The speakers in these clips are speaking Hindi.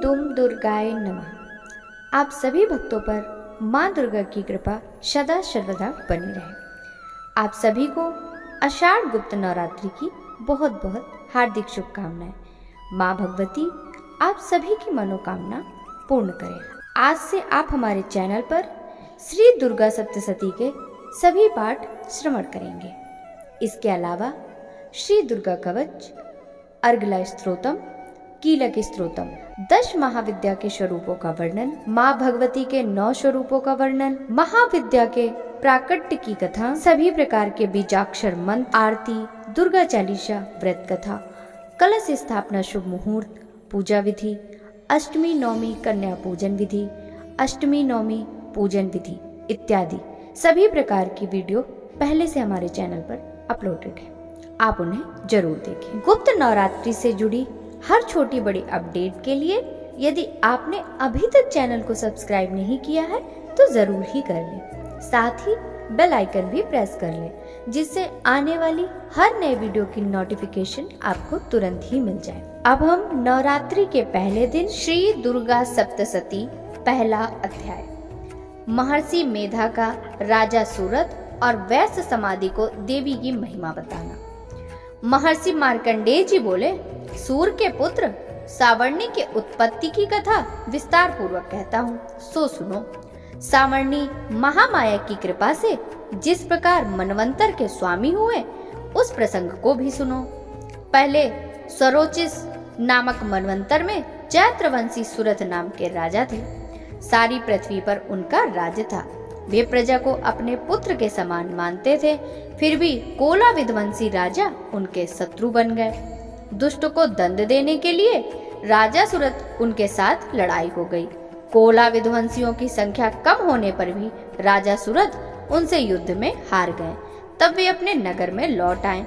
दुम दुर्गाय नमः। आप सभी भक्तों पर माँ दुर्गा की कृपा सदा सर्वदा बनी रहे। आप सभी को आषाढ़ गुप्त नवरात्रि की बहुत बहुत हार्दिक शुभकामनाएं। माँ भगवती आप सभी की मनोकामना पूर्ण करें। आज से आप हमारे चैनल पर श्री दुर्गा सप्तशती के सभी पाठ श्रवण करेंगे। इसके अलावा श्री दुर्गा कवच, अर्गला स्तोत्रम, कीलक स्तोत्रम, 10 महाविद्या के स्वरूपों का वर्णन, माँ भगवती के 9 स्वरूपों का वर्णन, महाविद्या के प्राकट्य की कथा, सभी प्रकार के बीजाक्षर मंत्र, आरती, दुर्गा चालीसा, व्रत कथा, कलश स्थापना शुभ मुहूर्त, पूजा विधि, अष्टमी नवमी कन्या पूजन विधि, अष्टमी नवमी पूजन विधि इत्यादि सभी प्रकार की वीडियो पहले से हमारे चैनल पर अपलोडेड है। आप उन्हें जरूर देखें। गुप्त नवरात्रि से जुड़ी हर छोटी बड़ी अपडेट के लिए यदि आपने अभी तक चैनल को सब्सक्राइब नहीं किया है तो जरूर ही कर लें। साथ ही बेल आइकन भी प्रेस कर लें, जिससे आने वाली हर नए वीडियो की नोटिफिकेशन आपको तुरंत ही मिल जाए। अब हम नवरात्रि के पहले दिन श्री दुर्गा सप्तशती पहला अध्याय, महर्षि मेधा का राजा सूरत और वैश्य समाधि को देवी की महिमा बताना। महर्षि मार्कंडेय जी बोले, सूर के पुत्र सावर्णी के उत्पत्ति की कथा विस्तार पूर्वक कहता हूँ, सो सुनो। सावर्णी महामाया की कृपा से जिस प्रकार मनवंतर के स्वामी हुए उस प्रसंग को भी सुनो। पहले स्वरोचिस नामक मनवंतर में चैत्रवंशी सूरत नाम के राजा थे। सारी पृथ्वी पर उनका राज्य था। वे प्रजा को अपने पुत्र के समान मानते थे, फिर भी कोला विध्वंसी राजा उनके शत्रु बन गए। दुष्ट को दंड देने के लिए राजा सूरत उनके साथ लड़ाई हो गई। कोला विध्वंसियों की संख्या कम होने पर भी राजा सूरत उनसे युद्ध में हार गए। तब वे अपने नगर में लौट आए।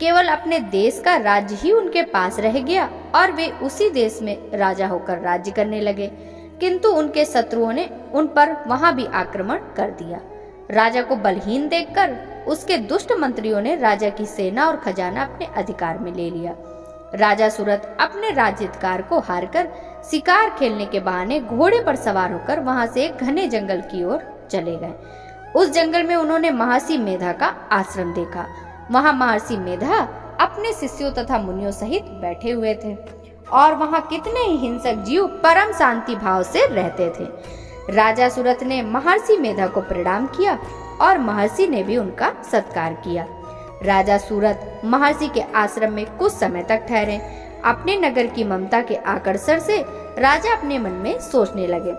केवल अपने देश का राज्य ही उनके पास रह गया और वे उसी देश में राजा होकर राज्य करने लगे, किंतु उनके शत्रुओं ने उन पर वहां भी आक्रमण कर दिया। राजा को बलहीन देखकर उसके दुष्ट मंत्रियों ने राजा की सेना और खजाना अपने अधिकार में ले लिया। राजा सूरत अपने राज्याधिकार को हारकर शिकार खेलने के बहाने घोड़े पर सवार होकर वहां से एक घने जंगल की ओर चले गए। उस जंगल में उन्होंने महर्षि मेधा का आश्रम देखा। वहां महर्षि मेधा अपने शिष्यों तथा मुनियों सहित बैठे हुए थे और वहां कितने ही हिंसक जीव परम शांति भाव से रहते थे। राजा सूरत ने महर्षि मेधा को प्रणाम किया और महर्षि ने भी उनका सत्कार किया। राजा सूरत महर्षि के आश्रम में कुछ समय तक ठहरे। अपने नगर की ममता के आकर्षण से राजा अपने मन में सोचने लगे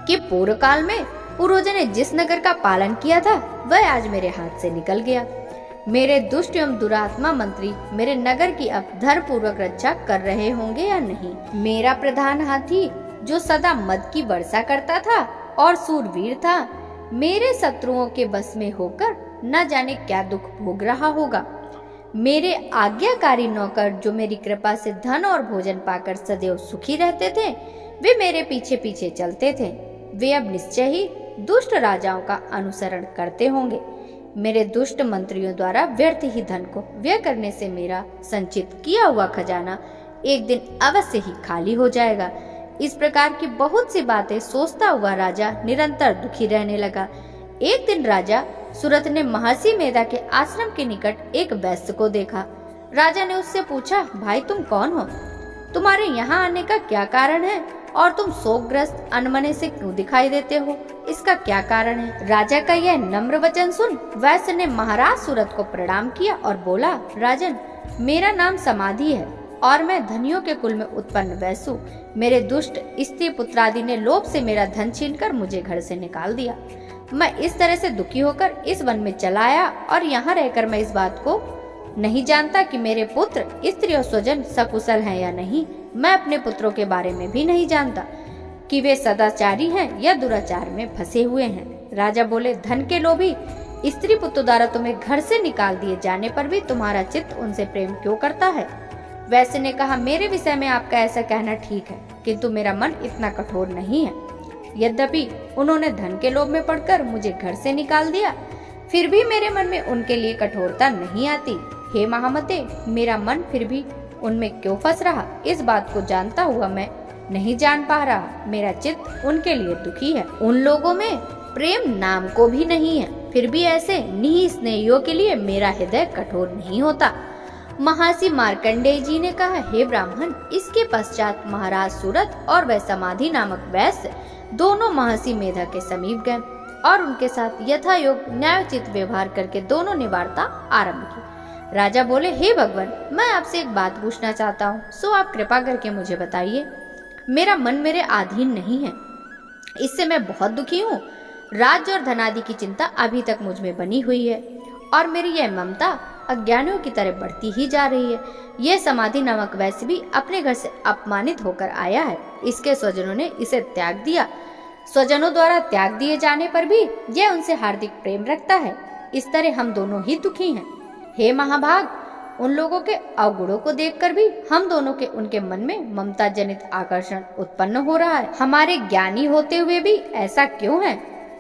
कि पूर्व काल में पूर्वजों ने जिस नगर का पालन किया था वह आज मेरे हाथ से निकल गया। मेरे दुष्ट एवं दुरात्मा मंत्री मेरे नगर की अब धर्म पूर्वक रक्षा कर रहे होंगे या नहीं। मेरा प्रधान हाथी जो सदा मद की वर्षा करता था और सूरवीर था, मेरे शत्रुओं के बस में होकर न जाने क्या दुख भोग रहा होगा। मेरे आज्ञाकारी नौकर जो मेरी कृपा से धन और भोजन पाकर सदैव सुखी रहते थे, वे मेरे पीछे पीछे चलते थे। वे अब निश्चय ही दुष्ट राजाओं का अनुसरण करते होंगे। मेरे दुष्ट मंत्रियों द्वारा व्यर्थ ही धन को व्यय करने से मेरा संचित किया हुआ खजाना एक दिन अवश्य ही खाली हो जाएगा। इस प्रकार की बहुत सी बातें सोचता हुआ राजा निरंतर दुखी रहने लगा। एक दिन राजा सूरत ने महर्षि मेधा के आश्रम के निकट एक वैश्य को देखा। राजा ने उससे पूछा, भाई तुम कौन हो? तुम्हारे यहाँ आने का क्या कारण है और तुम शोकग्रस्त अनमने से क्यों दिखाई देते हो? इसका क्या कारण है? राजा का यह नम्र वचन सुन वैश्य ने महाराज सूरत को प्रणाम किया और बोला, राजन, मेरा नाम समाधि है और मैं धनियों के कुल में उत्पन्न वैश्य। मेरे दुष्ट स्त्री पुत्रादि ने लोभ से मेरा धन छीनकर मुझे घर से निकाल दिया। मैं इस तरह से दुखी होकर इस वन में चला आया और यहाँ रहकर मैं इस बात को नहीं जानता कि मेरे पुत्र, स्त्री और स्वजन सकुशल हैं या नहीं। मैं अपने पुत्रों के बारे में भी नहीं जानता कि वे सदाचारी हैं या दुराचार में फंसे हुए हैं। राजा बोले, धन के लोभी स्त्री पुत्र द्वारा तुम्हें घर से निकाल दिए जाने पर भी तुम्हारा चित्त उनसे प्रेम क्यों करता है? वैश्य ने कहा, मेरे विषय में आपका ऐसा कहना ठीक है, किंतु मेरा मन इतना कठोर नहीं है। यद्यपि उन्होंने धन के लोभ में पड़कर मुझे घर से निकाल दिया, फिर भी मेरे मन में उनके लिए कठोरता नहीं आती। हे महामते, मेरा मन फिर भी उनमें क्यों फंस रहा? इस बात को जानता हुआ मैं नहीं जान पा रहा। मेरा चित्त उनके लिए दुखी है। उन लोगों में प्रेम नाम को भी नहीं है, फिर भी ऐसे निःस्नेहियों के लिए मेरा हृदय कठोर नहीं होता। महर्षि मार्कंडेय जी ने कहा, हे ब्राह्मण, इसके पश्चात महाराज सूरत और वह समाधि नामक वैश्य दोनों महर्षि मेधा के समीप गए और उनके साथ यथायोग न्यायोचित व्यवहार करके दोनों ने वार्ता आरंभ की। राजा बोले, हे भगवान, मैं आपसे एक बात पूछना चाहता हूँ, सो आप कृपा करके मुझे बताइए। मेरा मन मेरे अधीन नहीं है, इससे मैं बहुत दुखी हूँ। राज्य और धनादि की चिंता अभी तक मुझ में बनी हुई है और मेरी यह ममता अज्ञानियों की तरह बढ़ती ही जा रही है। यह समाधि नामक वैश्य भी अपने घर से अपमानित होकर आया है। इसके स्वजनों ने इसे त्याग दिया। स्वजनों द्वारा त्याग दिए जाने पर भी यह उनसे हार्दिक प्रेम रखता है। इस तरह हम दोनों ही दुखी हैं। हे महाभाग, उन लोगों के अवगुणों को देखकर भी हम दोनों के उनके मन में ममता जनित आकर्षण उत्पन्न हो रहा है। हमारे ज्ञानी होते हुए भी ऐसा क्यों है?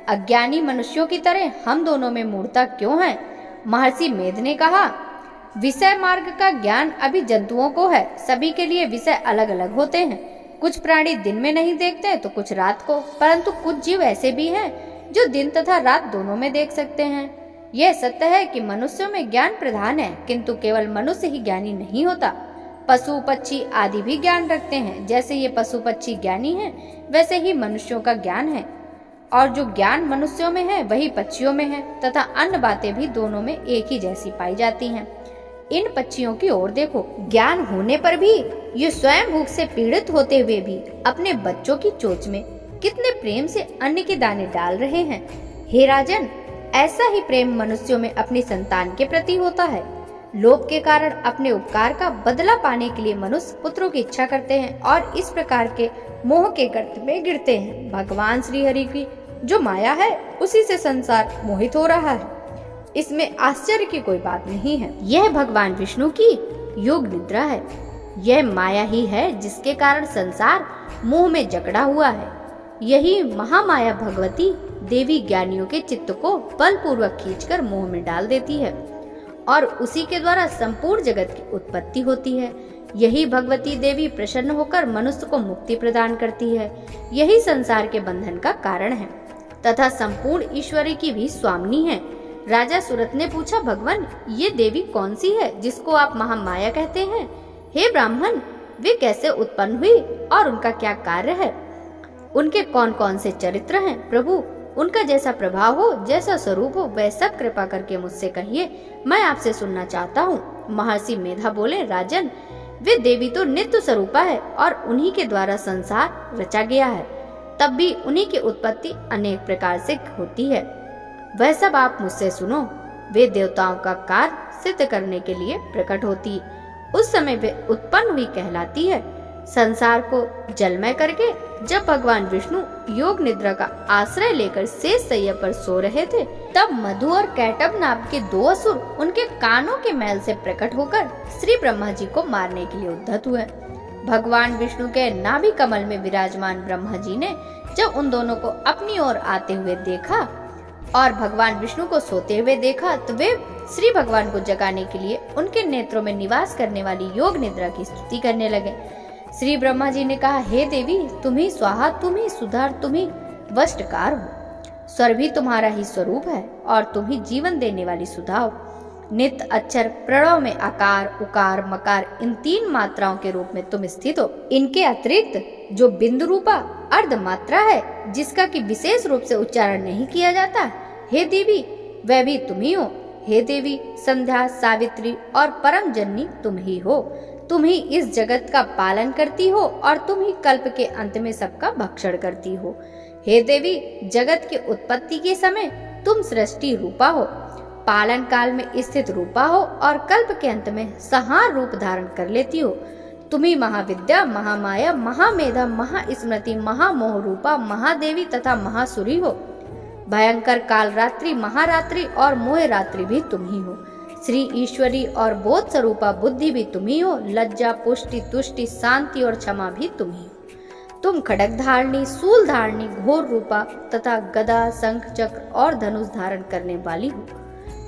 अज्ञानी मनुष्यों की तरह हम दोनों में मूढ़ता क्यों है? महर्षि मेध ने कहा, विषय मार्ग का ज्ञान अभी जंतुओं को है। सभी के लिए विषय अलग अलग होते हैं। कुछ प्राणी दिन में नहीं देखते तो कुछ रात को, परंतु कुछ जीव ऐसे भी हैं जो दिन तथा रात दोनों में देख सकते हैं। यह सत्य है कि मनुष्यों में ज्ञान प्रधान है, किंतु केवल मनुष्य ही ज्ञानी नहीं होता। पशु पक्षी आदि भी ज्ञान रखते हैं। जैसे ये पशु पक्षी ज्ञानी हैं, वैसे ही मनुष्यों का ज्ञान है, और जो ज्ञान मनुष्यों में है वही पक्षियों में है, तथा अन्य बातें भी दोनों में एक ही जैसी पाई जाती हैं। इन पक्षियों की ओर देखो, ज्ञान होने पर भी ये स्वयं भूख से पीड़ित होते हुए भी अपने बच्चों की चोंच में कितने प्रेम से अन्न के दाने डाल रहे हैं। हे राजन, ऐसा ही प्रेम मनुष्यों में अपनी संतान के प्रति होता है। लोभ के कारण अपने उपकार का बदला पाने के लिए मनुष्य पुत्रों की इच्छा करते हैं और इस प्रकार के मोह के गर्त में गिरते हैं। भगवान श्री हरि की जो माया है, उसी से संसार मोहित हो रहा है। इसमें आश्चर्य की कोई बात नहीं है। यह भगवान विष्णु की योग निद्रा है। यह माया ही है जिसके कारण संसार मोह में जकड़ा हुआ है। यही महामाया भगवती देवी ज्ञानियों के चित्त को बलपूर्वक खींचकर मोह में डाल देती है और उसी के द्वारा संपूर्ण जगत की उत्पत्ति होती है। यही भगवती देवी प्रसन्न होकर मनुष्य को मुक्ति प्रदान करती है। यही संसार के बंधन का कारण है तथा संपूर्ण ईश्वरी की भी स्वामिनी है। राजा सूरत ने पूछा, भगवान, ये देवी कौन सी है जिसको आप महामाया कहते हैं? हे ब्राह्मण, वे कैसे उत्पन्न हुई और उनका क्या कार्य है? उनके कौन कौन से चरित्र हैं? प्रभु, उनका जैसा प्रभाव हो, जैसा स्वरूप हो, वह सब कृपा करके मुझसे कहिए, मैं आपसे सुनना चाहता हूँ। महर्षि मेधा बोले, राजन, वे देवी तो नित्य स्वरूपा है और उन्हीं के द्वारा संसार रचा गया है। तब भी उन्हीं की उत्पत्ति अनेक प्रकार से होती है। वह सब आप मुझसे सुनो। वे देवताओं का कार्य सिद्ध करने के लिए प्रकट होती, उस समय वे उत्पन्न हुई कहलाती है। संसार को जलमय करके जब भगवान विष्णु योग निद्रा का आश्रय लेकर शेष शैया पर सो रहे थे, तब मधु और कैटभ नाम के दो असुर उनके कानों के मैल से प्रकट होकर श्री ब्रह्मा जी को मारने के लिए उद्यत हुए। भगवान विष्णु के नाभि कमल में विराजमान ब्रह्मा जी ने जब उन दोनों को अपनी ओर आते हुए देखा और भगवान विष्णु को सोते हुए देखा, तो वे श्री भगवान को जगाने के लिए उनके नेत्रों में निवास करने वाली योग निद्रा की स्तुति करने लगे। श्री ब्रह्मा जी ने कहा, हे देवी, तुम ही स्वाहा, तुम ही सुधार, तुम ही वष्टकार हो। स्वर भी तुम्हारा ही स्वरूप है और तुम ही जीवन देने वाली सुधा हो। नित्य अक्षर प्रणव में आकार, उकार, मकार, इन तीन मात्राओं के रूप में तुम स्थित हो। इनके अतिरिक्त जो बिंदु रूपा अर्ध मात्रा है, जिसका कि विशेष रूप से उच्चारण नहीं किया जाता, हे देवी, वह भी तुम ही हो। हे देवी, संध्या, सावित्री और परम जननी तुम ही हो। तुम ही इस जगत का पालन करती हो और तुम ही कल्प के अंत में सबका भक्षण करती हो। हे देवी, जगत की उत्पत्ति के समय तुम सृष्टि रूपा हो, पालन काल में स्थित रूपा हो और कल्प के अंत में संहार रूप धारण कर लेती हो। तुम ही महाविद्या, महामाया, महामेधा, महास्मृति, महामोह रूपा, महादेवी तथा महासुरी हो। भयंकर काल रात्रि, महारात्रि और मोह रात्रि भी तुम ही हो। श्री ईश्वरी और बोध स्वरूपा बुद्धि भी तुम ही हो। लज्जा, पुष्टि, तुष्टि, शांति और क्षमा भी तुम ही हो। तुम खड़ग धारणी, सूल धारणी, घोर रूपा तथा गदा, शंख, चक्र और धनुष धारण करने वाली हो।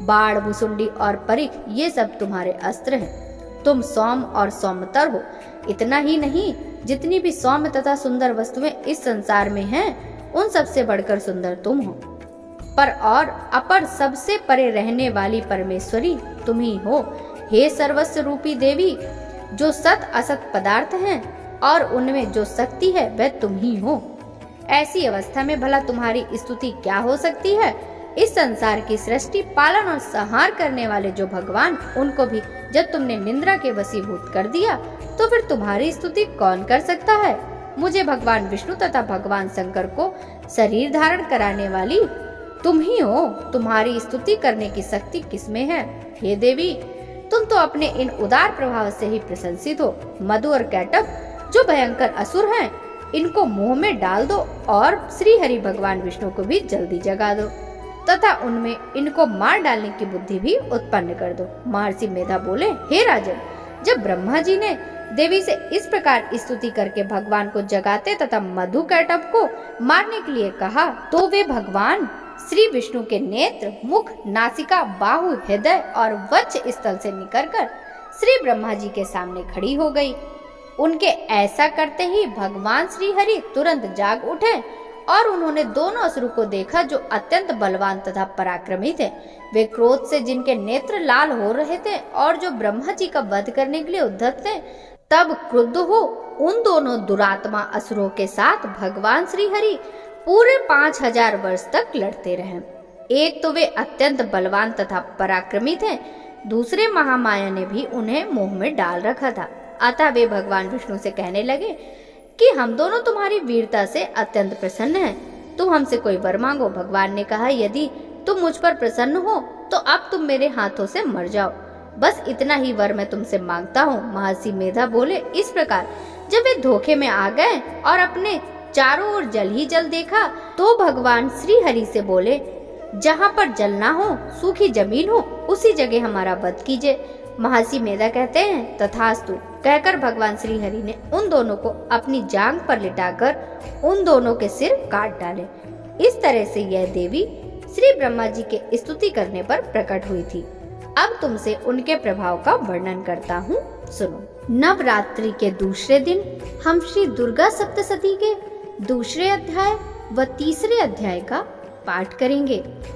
बाण, भुसुंडी और परिख, ये सब तुम्हारे अस्त्र हैं। तुम सौम्य और सौम्यतर हो। इतना ही नहीं, जितनी भी सौम्य तथा सुंदर वस्तुएं इस संसार में हैं, उन सबसे बढ़कर सुंदर तुम हो। पर और अपर सबसे परे रहने वाली परमेश्वरी तुम ही हो। हे सर्वस्व रूपी देवी, जो सत असत पदार्थ हैं और उनमें जो शक्ति है वह तुम ही हो। ऐसी अवस्था में भला तुम्हारी स्तुति क्या हो सकती है? इस संसार की सृष्टि, पालन और संहार करने वाले जो भगवान, उनको भी जब तुमने निंद्रा के वशीभूत कर दिया, तो फिर तुम्हारी स्तुति कौन कर सकता है? मुझे भगवान विष्णु तथा भगवान शंकर को शरीर धारण कराने वाली तुम ही हो। तुम्हारी स्तुति करने की शक्ति किसमें है? हे देवी, तुम तो अपने इन उदार प्रभाव से ही प्रशंसित हो। मधु और कैटभ जो भयंकर असुर हैं, इनको मुंह में डाल दो और श्री हरि भगवान विष्णु को भी जल्दी जगा दो तथा उनमें इनको मार डालने की बुद्धि भी उत्पन्न कर दो। महर्षि मेधा बोले, हे राजन, जब ब्रह्मा जी ने देवी से इस प्रकार स्तुति करके भगवान को जगाते तथा मधु कैटभ को मारने के लिए कहा, तो वे भगवान श्री विष्णु के नेत्र, मुख, नासिका, बाहु, हृदय और वक्ष स्थल से निकलकर श्री ब्रह्मा जी के सामने खड़ी हो गई। उनके ऐसा करते ही भगवान श्री हरि तुरंत जाग उठे और उन्होंने दोनों असुरों को देखा जो अत्यंत बलवान तथा पराक्रमी थे। वे क्रोध से जिनके नेत्र लाल हो रहे थे और जो ब्रह्मा जी का वध करने के लिए उद्धत थे, तब क्रुद्ध हो उन दोनों दुरात्मा असुरों के साथ भगवान श्री हरि पूरे 5000 वर्ष तक लड़ते रहे। एक तो वे अत्यंत बलवान तथा पराक्रमी थे, दूसरे महामाया ने भी उन्हें मुंह में डाल रखा था। अतः वे भगवान विष्णु से कहने लगे कि हम दोनों तुम्हारी वीरता से अत्यंत प्रसन्न हैं। तुम हमसे कोई वर मांगो। भगवान ने कहा, यदि तुम मुझ पर प्रसन्न हो तो अब तुम मेरे हाथों से मर जाओ। बस इतना ही वर मैं तुमसे मांगता हूँ। महर्षि मेधा बोले, इस प्रकार जब वे धोखे में आ गए और अपने चारों ओर जल ही जल देखा, तो भगवान श्री हरि से बोले, जहाँ पर जल ना हो, सूखी जमीन हो, उसी जगह हमारा वध कीजिए। महर्षि मेधा कहते हैं, तथास्तु कहकर भगवान श्री हरि ने उन दोनों को अपनी जांघ पर लिटाकर उन दोनों के सिर काट डाले। इस तरह से यह देवी श्री ब्रह्मा जी के स्तुति करने पर प्रकट हुई थी। अब तुमसे उनके प्रभाव का वर्णन करता हूँ, सुनो। नवरात्रि के दूसरे दिन हम श्री दुर्गा सप्तशती के दूसरे अध्याय व तीसरे अध्याय का पाठ करेंगे।